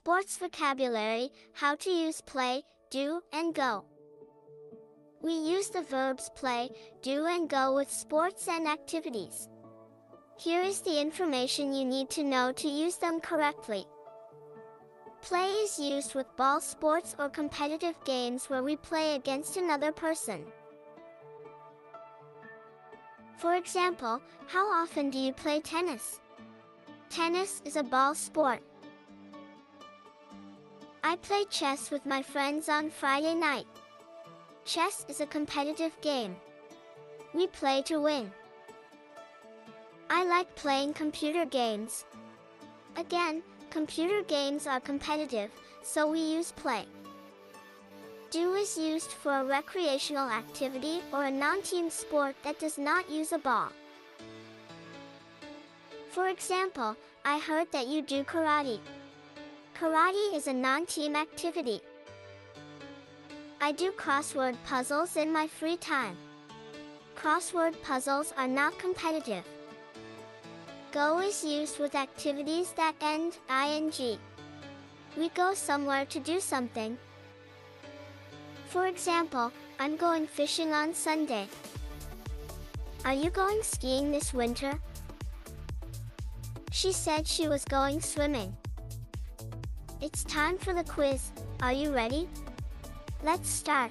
Sports vocabulary, how to use play, do, and go. We use the verbs play, do, and go with sports and activities. Here is the information you need to know to use them correctly. Play is used with ball sports or competitive games where we play against another person. For example, how often do you play tennis? Tennis is a ball sport. I play chess with my friends on Friday night. Chess is a competitive game. We play to win. I like playing computer games. Again, computer games are competitive, so we use play. Do is used for a recreational activity or a non-team sport that does not use a ball. For example, I heard that you do karate. Karate is a non-team activity. I do crossword puzzles in my free time. Crossword puzzles are not competitive. Go is used with activities that end ing. We go somewhere to do something. For example, I'm going fishing on Sunday. Are you going skiing this winter? She said she was going swimming. It's time for the quiz. Are you ready? Let's start.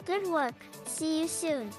Good work. See you soon.